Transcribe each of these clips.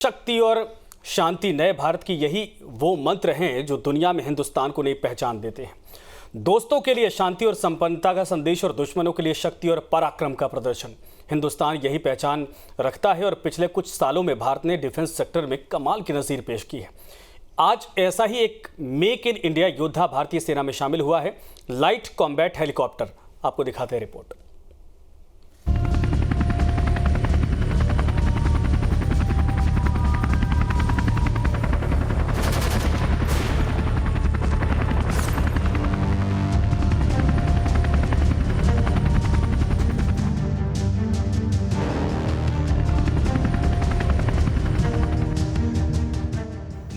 शक्ति और शांति नए भारत की यही वो मंत्र हैं जो दुनिया में हिंदुस्तान को नई पहचान देते हैं। दोस्तों के लिए शांति और संपन्नता का संदेश और दुश्मनों के लिए शक्ति और पराक्रम का प्रदर्शन। हिंदुस्तान यही पहचान रखता है और पिछले कुछ सालों में भारत ने डिफेंस सेक्टर में कमाल की नज़ीर पेश की है। आज ऐसा ही एक मेक इन इंडिया योद्धा भारतीय सेना में शामिल हुआ है, लाइट कॉम्बैट हेलीकॉप्टर। आपको दिखाते हैं रिपोर्ट।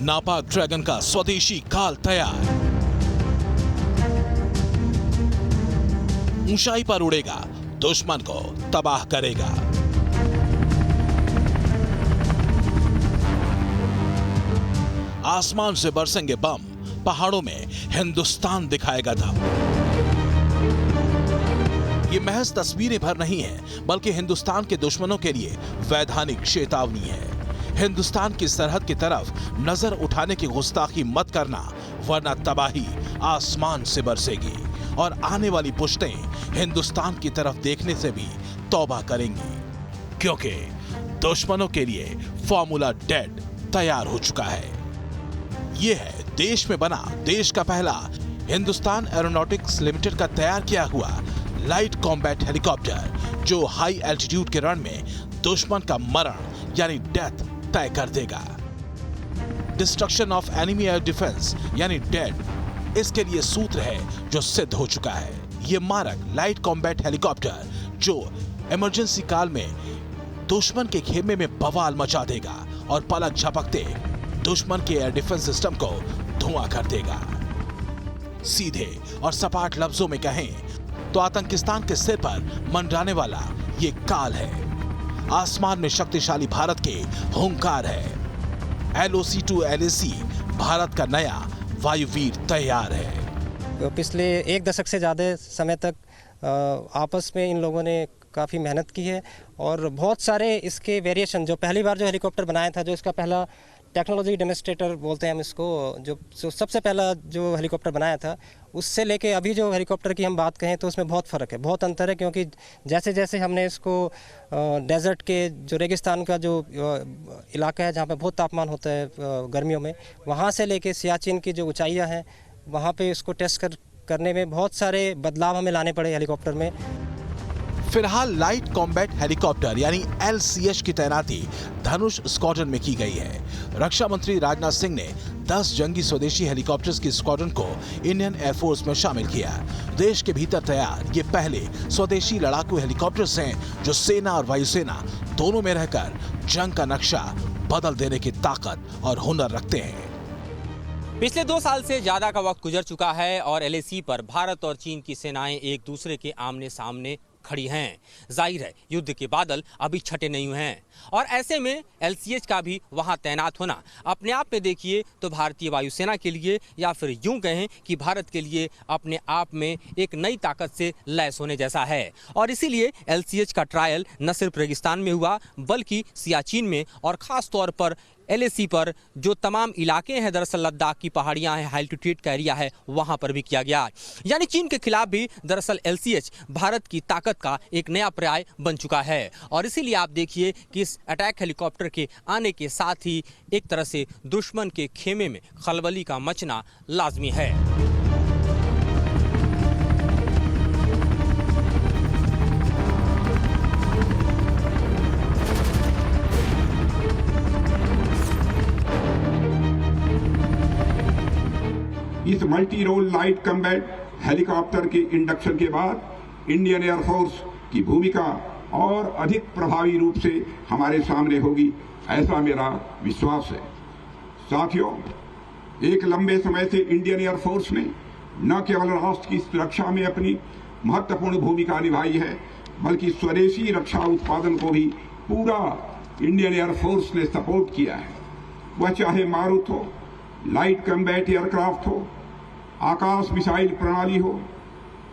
नापाक ड्रैगन का स्वदेशी काल तैयार, ऊंचाई पर उड़ेगा, दुश्मन को तबाह करेगा। आसमान से बरसेंगे बम, पहाड़ों में हिंदुस्तान दिखाएगा दम। ये महज तस्वीरें भर नहीं है, बल्कि हिंदुस्तान के दुश्मनों के लिए वैधानिक चेतावनी है। हिंदुस्तान की सरहद की तरफ नजर उठाने की गुस्ताखी मत करना, वरना तबाही आसमान से बरसेगी और आने वाली पुश्तें हिंदुस्तान की तरफ देखने से भी तौबा करेंगी, क्योंकि दुश्मनों के लिए फॉर्मूला डेड तैयार हो चुका है। यह है देश में बना देश का पहला हिंदुस्तान एरोनॉटिक्स लिमिटेड का तैयार किया हुआ लाइट कॉम्बैट हेलीकॉप्टर, जो हाई एल्टीट्यूड के रण में दुश्मन का मरण यानी डेथ तय कर देगा। Destruction of enemy air defence यानी डेड इसके लिए सूत्र है जो सिद्ध हो चुका है। यह मारक लाइट कॉम्बैट हेलीकॉप्टर जो इमरजेंसी काल में दुश्मन के खेमे में बवाल मचा देगा और पलक झपकते दुश्मन के एयर डिफेंस सिस्टम को धुआं कर देगा। सीधे और सपाट लफ्जों में कहें तो आतंकिस्तान के सिर पर मंडराने वाला ये काल है। आसमान में शक्तिशाली भारत के हुंकार है। LOC to LAC भारत का नया वायुवीर तैयार है। पिछले एक दशक से ज़्यादा समय तक आपस में इन लोगों ने काफ़ी मेहनत की है और बहुत सारे इसके वेरिएशन, जो पहली बार जो हेलीकॉप्टर बनाया था, जो इसका पहला टेक्नोलॉजी डेमोन्स्ट्रेटर बोलते हैं हम इसको, जो सबसे पहला जो हेलीकॉप्टर बनाया था, उससे लेके अभी जो हेलीकॉप्टर की हम बात कहें तो उसमें बहुत फ़र्क है, बहुत अंतर है। क्योंकि जैसे जैसे हमने इसको डेजर्ट के जो रेगिस्तान का जो इलाका है जहाँ पे बहुत तापमान होता है गर्मियों में, वहाँ से लेके सियाचिन की जो ऊंचाइयाँ हैं वहाँ पे इसको टेस्ट करने में बहुत सारे बदलाव हमें लाने पड़े हेलीकॉप्टर में। फिलहाल लाइट कॉम्बैट हेलीकॉप्टर यानी LCH की तैनाती धनुष स्क्वाड्रन में की गई है। रक्षा मंत्री राजनाथ सिंह ने 10 जंगी स्वदेशी हेलीकॉप्टर्स की स्क्वाड्रन को इंडियन एयरफोर्स में शामिल किया। देश के भीतर तैयार ये पहले स्वदेशी लड़ाकू हेलीकॉप्टर्स हैं जो सेना और वायुसेना दोनों में रहकर जंग का नक्शा बदल देने की ताकत और हुनर रखते हैं। पिछले 2 साल से ज्यादा का वक्त गुजर चुका है और LAC पर भारत और चीन की सेनाएं एक दूसरे के आमने सामने खड़ी हैं। जाहिर है युद्ध के बादल अभी छटे नहीं हुए हैं और ऐसे में LCH का भी वहां तैनात होना अपने आप में देखिए तो भारतीय वायुसेना के लिए, या फिर यूं कहें कि भारत के लिए अपने आप में एक नई ताकत से लैस होने जैसा है। और इसीलिए LCH का ट्रायल न सिर्फ रेगिस्तान में हुआ बल्कि सियाचिन में और खास तौर पर LAC पर जो तमाम इलाके हैं, दरअसल लद्दाख की पहाड़ियां हैं, हाई एल्टीट्यूड का एरिया है, वहां पर भी किया गया। यानी चीन के खिलाफ भी दरअसल LCH भारत की ताकत का एक नया पर्याय बन चुका है। और इसीलिए आप देखिए कि इस अटैक हेलीकॉप्टर के आने के साथ ही एक तरह से दुश्मन के खेमे में खलबली का मचना लाजमी है। इस multi role light combat helicopter के इंडक्शन के बाद इंडियन एयरफोर्स की भूमिका और अधिक प्रभावी रूप से हमारे सामने होगी, ऐसा मेरा विश्वास है। साथियों, एक लंबे समय से इंडियन एयरफोर्स ने न केवल राष्ट्र की सुरक्षा में अपनी महत्वपूर्ण भूमिका निभाई है, बल्कि स्वदेशी रक्षा उत्पादन को भी पूरा इंडियन एयरफोर्स ने सपोर्ट किया है। वह चाहे मारुत हो, लाइट कॉम्बैट एयरक्राफ्ट हो, आकाश मिसाइल प्रणाली हो,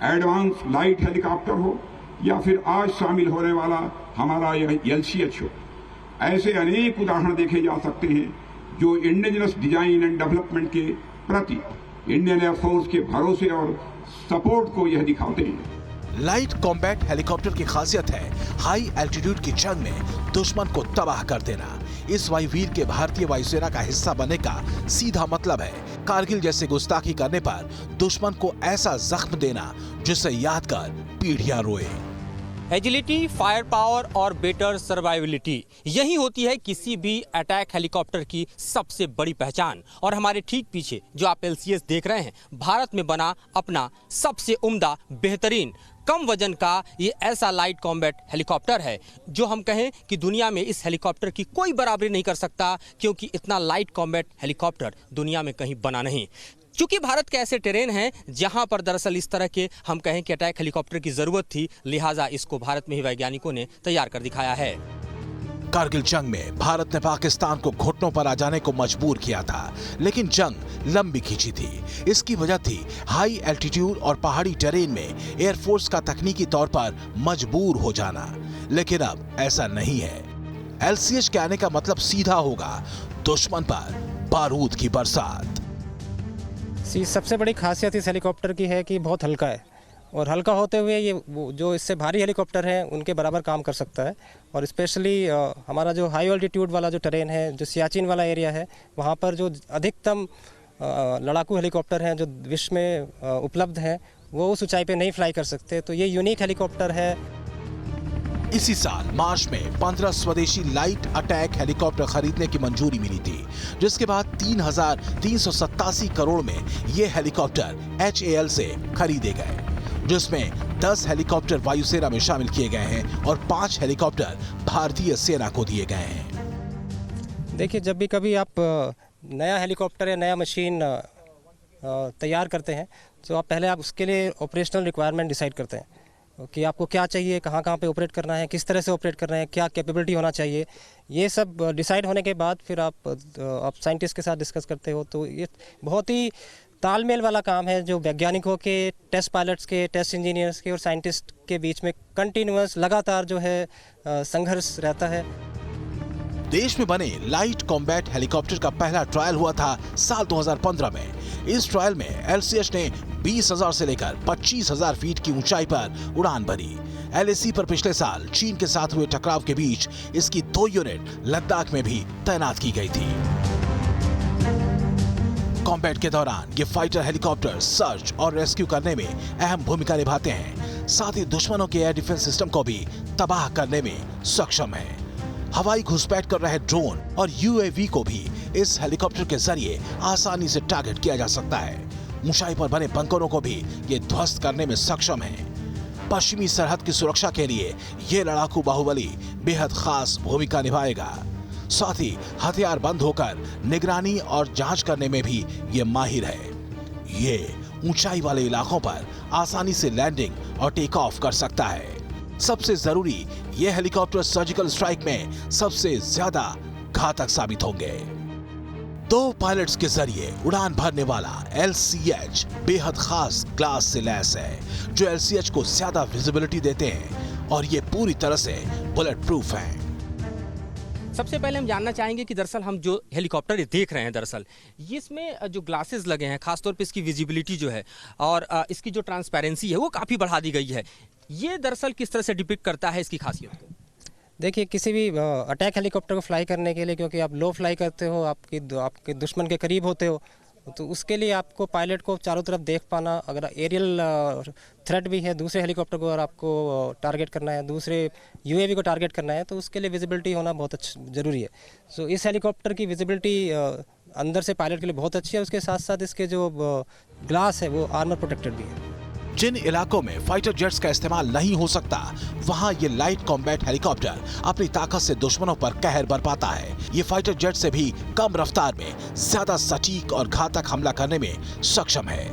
एडवांस लाइट हेलीकॉप्टर हो या फिर आज शामिल होने वाला हमारा यह LCH हो, ऐसे अनेक उदाहरण देखे जा सकते हैं जो इंडिजिनस डिजाइन एंड डेवलपमेंट के प्रति इंडियन एयरफोर्स के भरोसे और सपोर्ट को यह दिखाते हैं। लाइट कॉम्बैट हेलीकॉप्टर की खासियत है हाई एल्टीट्यूड की जंग में दुश्मन को तबाह कर देना। इस वायुवीर के भारतीय वायुसेना का हिस्सा बनने का सीधा मतलब है कारगिल जैसे गुस्ताखी करने पर दुश्मन को ऐसा जख्म देना जिसे याद कर पीढ़ियां रोए। एजिलिटी, फायर पावर और बेटर सर्वाइविलिटी, यही होती है किसी भी अटैक हेलीकॉप्टर की सबसे बड़ी पहचान। और हमारे ठीक पीछे जो आप LCS देख रहे हैं, भारत में बना अपना सबसे उम्दा, बेहतरीन, कम वजन का ये ऐसा लाइट कॉम्बैट हेलीकॉप्टर है जो हम कहें कि दुनिया में इस हेलीकॉप्टर की कोई बराबरी नहीं कर सकता, क्योंकि इतना लाइट कॉम्बैट हेलीकॉप्टर दुनिया में कहीं बना नहीं। चूंकि भारत के ऐसे टेरेन हैं जहां पर दरअसल इस तरह के हम कहें कि अटैक हेलीकॉप्टर की जरूरत थी, लिहाजा इसको भारत में ही वैज्ञानिकों ने तैयार कर दिखाया है। कारगिल जंग में भारत ने पाकिस्तान को घुटनों पर आ जाने को मजबूर किया था, लेकिन जंग लंबी खींची थी। इसकी वजह थी हाई एल्टीट्यूड और पहाड़ी टेरेन में एयरफोर्स का तकनीकी तौर पर मजबूर हो जाना। लेकिन अब ऐसा नहीं है। LCS के आने का मतलब सीधा होगा दुश्मन पर बारूद की बरसात। सबसे बड़ी खासियत इस हेलीकॉप्टर की है कि बहुत हल्का है, और हल्का होते हुए ये जो इससे भारी हेलीकॉप्टर है उनके बराबर काम कर सकता है। और स्पेशली हमारा जो हाई ऑल्टीट्यूड वाला जो टेरेन है, जो सियाचिन वाला एरिया है, वहाँ पर जो अधिकतम लड़ाकू हेलीकॉप्टर हैं जो विश्व में उपलब्ध हैं, वो उस ऊंचाई पे नहीं फ्लाई कर सकते। तो ये यूनिक हेलीकॉप्टर है। इसी साल मार्च में 15 स्वदेशी लाइट अटैक हेलीकॉप्टर खरीदने की मंजूरी मिली थी, जिसके बाद 3,387 करोड़ में ये हेलीकॉप्टर HAL से खरीदे गए, जिसमें 10 हेलीकॉप्टर वायुसेना में शामिल किए गए हैं और 5 हेलीकॉप्टर भारतीय सेना को दिए गए हैं। देखिए, जब भी कभी आप नया हेलीकॉप्टर या नया मशीन तैयार करते हैं तो आप पहले उसके लिए ऑपरेशनल रिक्वायरमेंट डिसाइड करते हैं कि आपको क्या चाहिए, कहाँ कहाँ पे ऑपरेट करना है, किस तरह से ऑपरेट करना है, क्या कैपेबिलिटी होना चाहिए। ये सब डिसाइड होने के बाद फिर आप साइंटिस्ट के साथ डिस्कस करते हो। तो ये बहुत ही तालमेल वाला काम है जो वैज्ञानिकों के, टेस्ट पायलट्स के, टेस्ट इंजीनियर्स के और साइंटिस्ट के बीच में कंटिन्यूअस लगातार जो है संघर्ष रहता है। देश में बने लाइट कॉम्बैट हेलीकॉप्टर का पहला ट्रायल हुआ था साल 2015 में। इस ट्रायल में LCS ने 20,000 से लेकर 25,000 फीट की ऊंचाई पर उड़ान भरी। LAC पर पिछले साल चीन के साथ हुए टकराव के बीच इसकी 2 यूनिट लद्दाख में भी तैनात की गई थी। कॉम्बैट के दौरान ये फाइटर हेलीकॉप्टर सर्च और रेस्क्यू करने में अहम भूमिका निभाते हैं, साथ ही दुश्मनों के एयर डिफेंस सिस्टम को भी तबाह करने में सक्षम है। हवाई घुसपैठ कर रहे ड्रोन और UAV को भी इस हेलीकॉप्टर के जरिए आसानी से टारगेट किया जा सकता है। ऊंचाई पर बने बंकरों को भी ये ध्वस्त करने में सक्षम है। पश्चिमी सरहद की सुरक्षा के लिए ये लड़ाकू बाहुबली बेहद खास भूमिका निभाएगा। साथ ही हथियार बंद होकर निगरानी और जांच करने में भी ये माहिर है। ये ऊंचाई वाले इलाकों पर आसानी से लैंडिंग और टेक ऑफ कर सकता है। सबसे जरूरी, ये हेलीकॉप्टर सर्जिकल स्ट्राइक में सबसे ज्यादा घातक साबित होंगे। 2 पायलट्स के जरिए उड़ान भरने वाला LCH बेहद खास ग्लास से लैस है जो LCH को ज्यादा विजिबिलिटी देते हैं, और ये पूरी तरह से बुलेट प्रूफ है। सबसे पहले हम जानना चाहेंगे कि दरअसल हम जो हेलीकॉप्टर देख रहे हैं, दरअसल ये इसमें जो ग्लासेस लगे हैं, खासतौर पे इसकी विजिबिलिटी जो है और इसकी जो ट्रांसपेरेंसी है वो काफ़ी बढ़ा दी गई है। ये दरअसल किस तरह से डिपिक्ट करता है इसकी खासियत को? देखिए, किसी भी अटैक हेलीकॉप्टर को फ्लाई करने के लिए, क्योंकि आप लो फ्लाई करते हो, आपके दुश्मन के करीब होते हो, तो उसके लिए आपको पायलट को चारों तरफ देख पाना, अगर एरियल थ्रेट भी है, दूसरे हेलीकॉप्टर को अगर आपको टारगेट करना है, दूसरे UAV को टारगेट करना है, तो उसके लिए विजिबिलिटी होना बहुत ज़रूरी है। सो इस हेलीकॉप्टर की विजिबिलिटी अंदर से पायलट के लिए बहुत अच्छी है। उसके साथ साथ इसके जो ग्लास है वो आर्मर प्रोटेक्टेड भी है। जिन इलाकों में फाइटर जेट्स का इस्तेमाल नहीं हो सकता, वहां ये लाइट कॉम्बैट हेलीकॉप्टर अपनी ताकत से दुश्मनों पर कहर बरपाता है। ये फाइटर जेट से भी कम रफ्तार में ज्यादा सटीक और घातक हमला करने में सक्षम है।